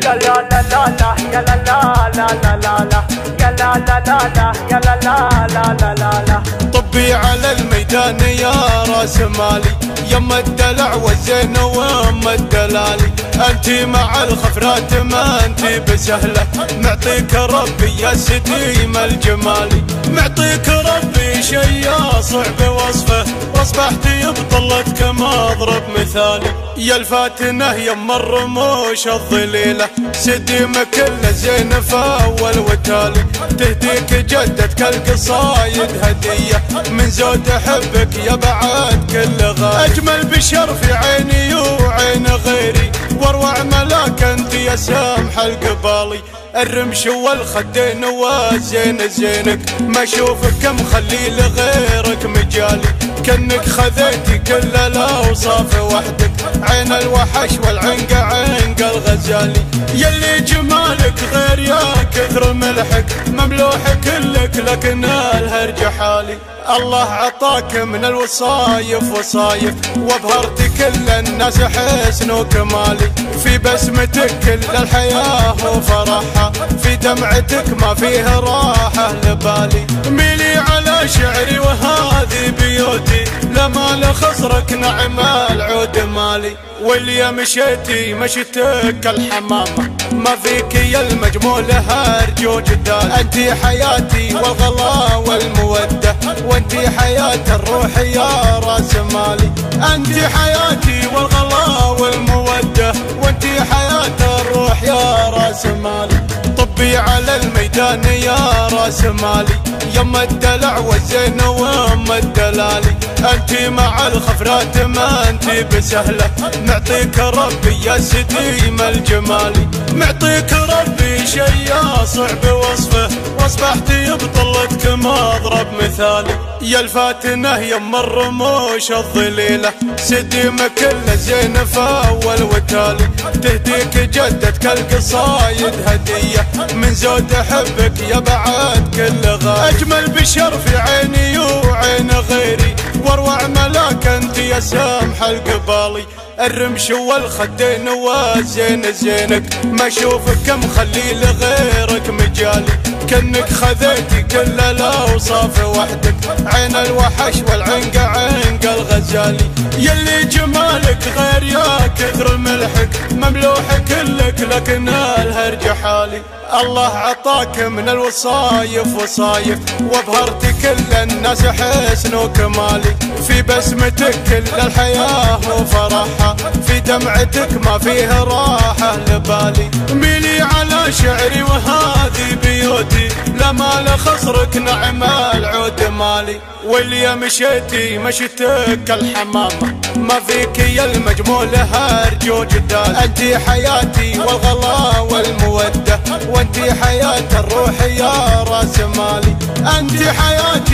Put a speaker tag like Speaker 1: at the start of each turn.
Speaker 1: يا لا لا لا لا يا لا لا لا لا لا لا يا لا لا لا لا يا لا لا لا لا لا لا.
Speaker 2: طبي على الميدان يا راس مالي، يما الدلع والزين وام الدلالي. انتي مع الخفرات ما انتي بسهله، معطيك ربي يا ستيم الجمالي. معطيك ربي شي صعب وصفه، واصبحتي بطلتك ما اضرب مثالي. يا الفاتنه يما الرموش الظليله، سديم كله زين فاول وتالي. تهديك جدتك القصايد هديه، من زود احبك يا بعد كل غالي. اجمل بشر في عيني وعين غيري، واروع ملاك انت يا سامح القبالي. الرمش والخدين وزين زينك، ما اشوفك مخلي لغيرك مجالي. كأنك خذيتي كل الاوصاف وحدك، عين الوحش والعنق عنق الغزالي. يلي جمالك غير يا كثر ملحك، مملوح كلك لكن الهرج حالي. الله عطاك من الوصايف وصايف، وابهرت كل الناس حسن وكمالي. في بسمتك كل الحياة وفرحها، في دمعتك ما فيه راحة لبالي. ميلي على شعري وهذه بيوتي، لما لخصرك نعم العود مالي. واللي مشيتي مشيتك الحمامة، ما فيك يا المجمولة هرج وجدال. انتي حياتي والغلا والمودة، وانتي حياة الروح يا راس مالي. انتي حياتي والغلا والمودة، وانتي حياة الروح يا راس مالي. طبي على الميدان يا راس مالي، يما الدلع والزين وام الدلالي. انتي مع الخفرات ما انتي بسهله، معطيك ربي يا ستيم الجمالي. معطيك ربي شي صعب وصفه، واصبحتي بطلتك ما اضرب مثالي. يا الفاتنه يما الرموش الظليله، سديم كله زين فاول وتالي. تهديك جدتك القصايد هديه، من زود احبك يا بعد كل غالي. اجمل بشر في عيني وعين غيري، واروع ملاك انت يا سامح القبالي. الرمش والخدين وزين زينك، ما اشوفك مخلي لغيرك مجالي. كأنك خذيتي كل الاوصاف وحدك، عين الوحش والعنق عنق الغزالي. يلي جمالك غير يا كثر ملحك، مملوح كلك لكن الهرج حالي. الله عطاك من الوصايف وصايف، وابهرت كل الناس حسن وكمالي. في بسمتك كل الحياة وفرحها، في دمعتك ما فيه راحة لبالي. ميلي على شعري وهذه بيوتي، لما لخصرك نعم العود مالي. واللي مشيتي مشيتك الحمامة، ما فيك يا المجمولة هرج وجدال. انتي حياتي والغلا والمودة، وانتي حياة الروح يا راس مالي. انتي حياة